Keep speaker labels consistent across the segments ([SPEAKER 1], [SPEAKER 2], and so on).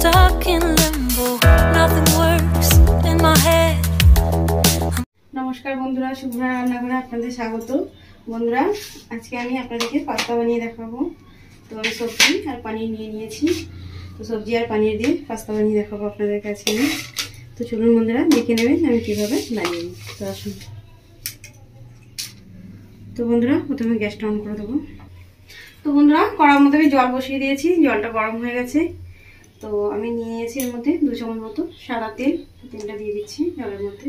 [SPEAKER 1] stuck in limbo. Nothing works in my head.
[SPEAKER 2] নমস্কার বন্ধুরা, শুভ্রা রান্নাঘরে আপনাদের স্বাগত। বন্ধুরা, আজকে আমি আপনাদেরকে পাস্তা বানিয়ে দেখাবো। তো আমি সবজি আর পানির নিয়ে নিয়েছি। তো সবজি আর পানির দিয়ে পাস্তা বানিয়ে দেখাবো আপনাদের কাছে আমি। তো চলুন বন্ধুরা, দেখে নেবেন আমি কীভাবে বানিয়ে নিই। তো আসুন। তো বন্ধুরা, প্রথমে গ্যাসটা অন করে দেবো। তো বন্ধুরা, কড়ার মধ্যে আমি জল বসিয়ে দিয়েছি, জলটা গরম হয়ে গেছে। তো আমি নিয়ে নিয়েছি এর মধ্যে 2 চামচ মতো সাদা তেল। তেলটা দিয়ে দিচ্ছি জলের মধ্যে।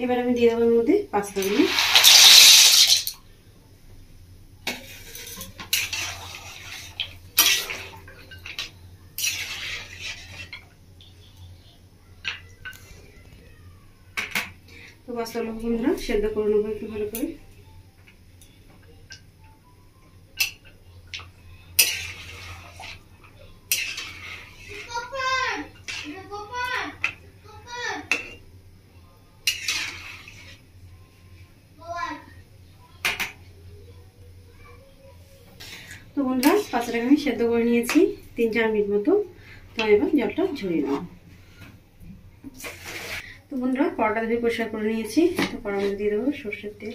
[SPEAKER 2] এবার আমি দিয়ে দেবো এর মধ্যে পাস্তাগুলো। তো পাস্তাগুলো বন্ধুরা সেদ্ধ করে নেবো একটু ভালো করে। তো বন্ধুরা, পাস্তাটাকে আমি সেদ্ধ করে নিয়েছি 3-4 মিনিট মতো। তো এবার জলটা ঝরিয়ে নেব। তো বন্ধুরা, কড়াটা ধুয়ে পরিষ্কার করে নিয়েছি। তো কড়ার মধ্যে দিয়ে দেবো সরষের তেল।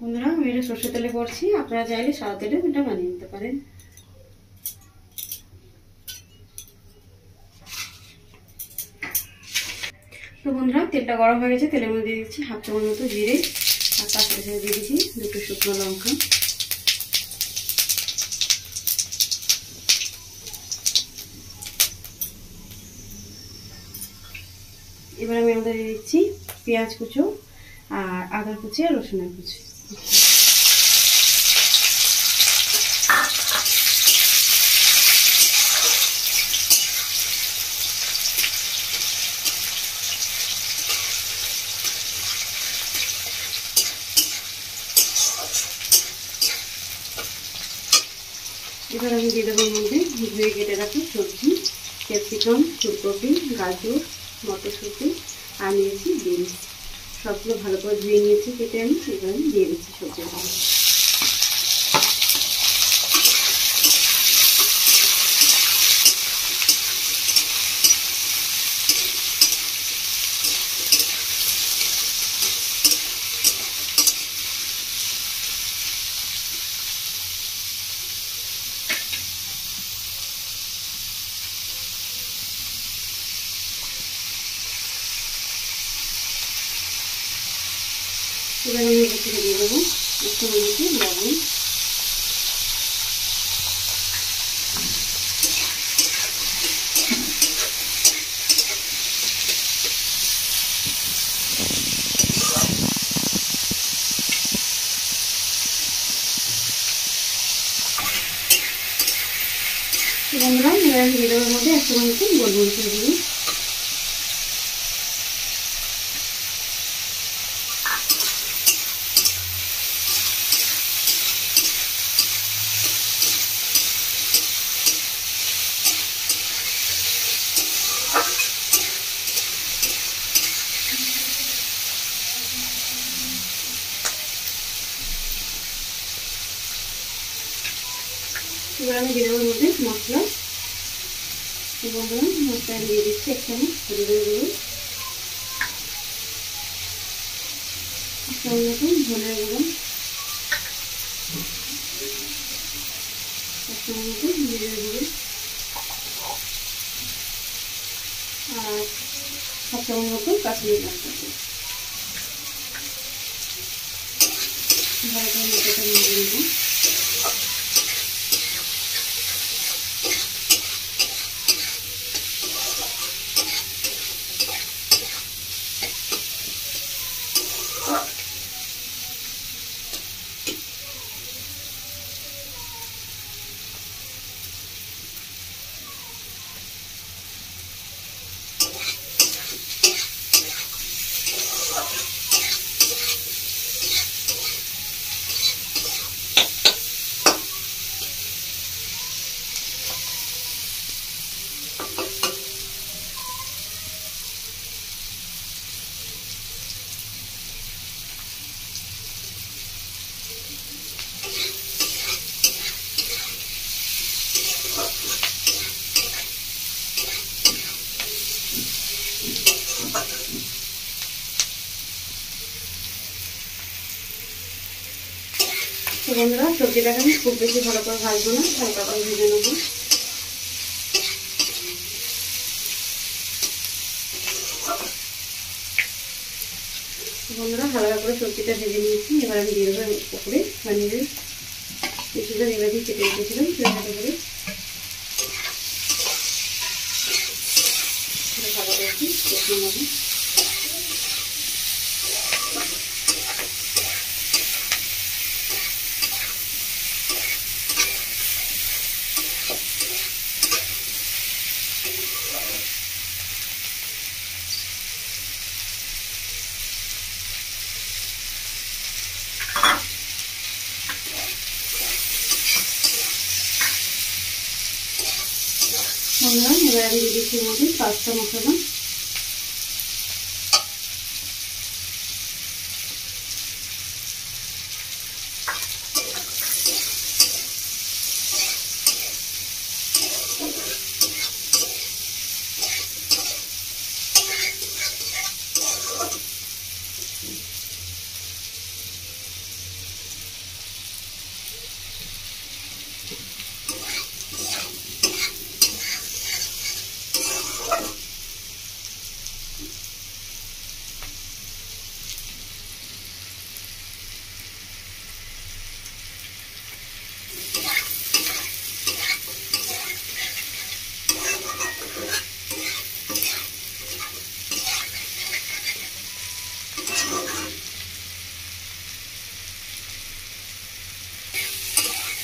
[SPEAKER 2] বন্ধুরা, আমি এটা সরষের তেলে করছি, আপনারা চাইলে সাদা তেলে এটা বানিয়ে নিতে পারেন। তো বন্ধুরা, তেলটা গরম হয়ে গেছে। তেলের মধ্যে দিয়ে দিচ্ছি 1/2 চামচ মতো জিরে, আর তার সাথে সাথে দিয়ে দিচ্ছি 2টো শুকনো লঙ্কা। এবার আমি আমাদের দিয়ে দিচ্ছি পেঁয়াজ কুচো আর আদা কুচি আর রসুনের কুচি। এবার আমি দিয়ে দেবো মধ্যে ধুয়ে কেটে রাখি সবজি, ক্যাপসিকাম, ফুলকপি, গাজর, মটরশুঁটি আর নিয়েছি বিনস। সবগুলো ভালো করে ধুয়ে নিয়েছি কেটে আমি। এবার আমি দিয়ে দিচ্ছি সবজিগুলো। এবার আমি এর থেকে দিয়ে দেবো একটু লবণ। বন্ধুরা, এবার আমি দিয়ে দেবো মধ্যে 1 চামচ মতো গোলমরিচের গুঁড়ো। এবার আমি দিয়ে দেবো মধ্যে মশলা। বন্ধুরা, মশলা দিয়ে দিচ্ছি 1 চামচ হলুদের গুঁড়ো, 1 চামচ মতো ধনের গুঁড়ো, 1 চামচ মতো জিরের গুঁড়ো আর 1 চামচ মতো কাশ্মীরি লঙ্কা গুঁড়ো। ভালো করে মশলাটা মিশিয়ে নেব। তো বন্ধুরা সবজিটাকে আমি খুব বেশি ভালো করে ভাজবো না, হালকা করে ভেজে নেবো। বন্ধুরা হালকা করে সবজিটা ভেজে নিয়েছি, এবার আমি দিয়ে দেবো উপরে পনিরের কিছুটা এভাবেই কেটে রেখেছিলাম ছোটো করে। ভালো করে কষিয়ে নেবো। বন্ধুরা এবার আমি দিয়ে দিচ্ছি মধ্যে পাস্তা মশলা।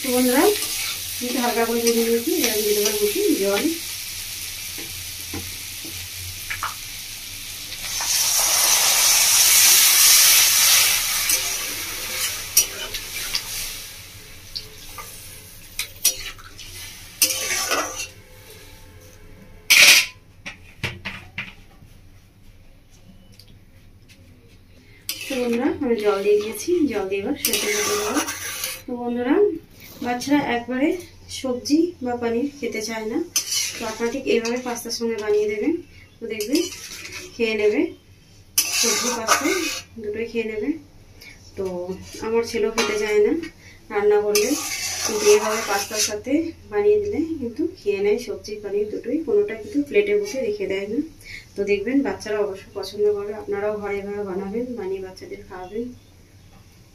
[SPEAKER 2] তো বন্ধুরা একটু হালকা করে ভেজে নিয়েছি, এবার দিয়ে দেবার মতো জল। তো বন্ধুরা আমি জল দিয়ে দিয়েছি, জল দিয়ে এবার সেদ্ধ করে দেবো। তো বন্ধুরা বাচ্চারা একবারে সবজি বা পনির খেতে চায় না, তো আপনারা ঠিক এইভাবে পাস্তার সঙ্গে বানিয়ে দেবেন, তো দেখবেন খেয়ে নেবে, সবজি পাস্তা দুটোই খেয়ে নেবে। তো আমার ছেলেও খেতে চায় না রান্না করলে, কিন্তু এইভাবে পাস্তার সাথে বানিয়ে দিলে কিন্তু খেয়ে নেয় সবজি পনির দুটোই, কোনোটা কিন্তু প্লেটে বসে রেখে দেয় না। তো দেখবেন বাচ্চারা অবশ্যই পছন্দ করবে, আপনারাও ঘরে এভাবে বানাবেন, বানিয়ে বাচ্চাদের খাওয়াবেন।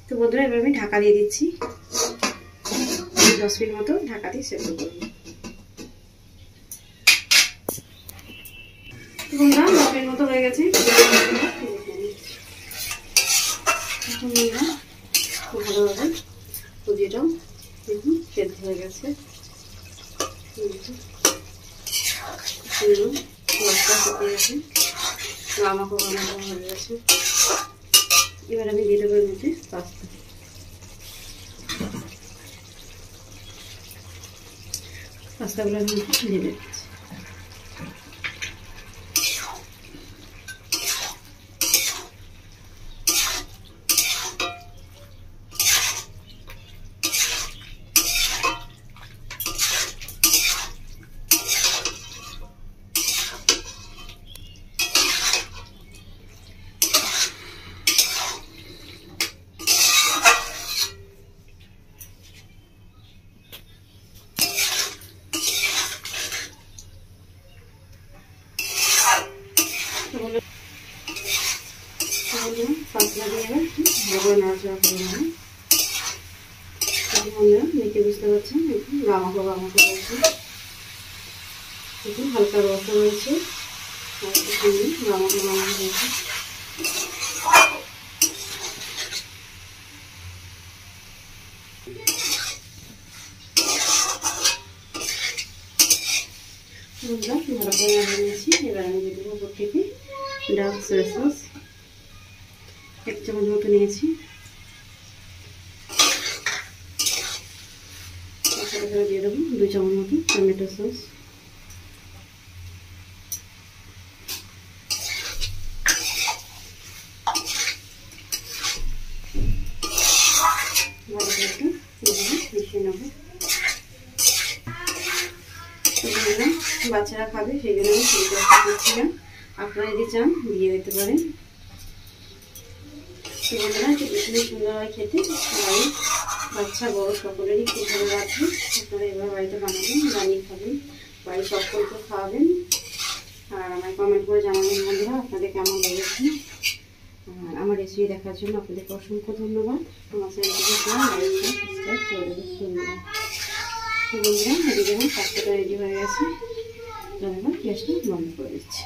[SPEAKER 2] তো বন্ধুরা এবার আমি ঢাকা দিয়ে দিচ্ছি, 10 মিনিট মতো ঢাকা দিয়ে সেদ্ধ করব। তো বন্ধুরা 10 মিনিট মতো হয়ে গেছে, খুব ভালোভাবে সবজিটাও দেখুন সেদ্ধ হয়ে গেছে, মশলা শুকিয়ে গেছে, গামাখো গামাখো হয়ে গেছে। এবার আমি দিয়ে দেবো এর মধ্যে পাস্তা। পাস্তাগুলো আমি দিয়ে দিচ্ছি। পাতলা দিয়ে এবার ভালো নাড়াচাড়া করে নেব। বন্ধুরা দেখে বুঝতে পারছেন একটু গামাখো গামাখো রয়েছে, একটু হালকা রসা রয়েছে, গামাখো গামাখো রয়েছে। বন্ধুরা ভালো করে নাড়িয়ে নিয়েছি, এবার আমি দিয়ে দেবো উপর থেকে ডার্ক সয়া সস 1 চামচ মতো নিয়েছি, দিয়ে দেবো 2 চামচ মতো টমেটো সস, ভালো করে একটু মিশিয়ে নেব। বাচ্চারা খাবে সেই জন্য আমি চিলি সসটা দিচ্ছিলাম, আপনারা যদি চান দিয়ে দিতে পারেন। বন্ধুরা একটু বেশি সুন্দর হয় খেতে, সবাই বাচ্চা বড় সকলেরই খুব ভালো লাগবে। আপনারা এবার বাড়িতে বানাবেন, বানিয়ে খাবেন, বাড়ির সকলকে খাওয়াবেন। আর আমায় কমেন্ট করে জানাবেন বন্ধুরা আপনাদের কেমন লেগেছে। আর আমার রেসিপি দেখার জন্য আপনাদেরকে অসংখ্য ধন্যবাদ। আমার চ্যানেলটিকে সাবস্ক্রাইব করে দেবেন বন্ধুরা। তো বন্ধুরা এদিকে আমার পাস্তাটা রেডি হয়ে গেছে, এবার গ্যাসটা বন্ধ করে দিচ্ছি।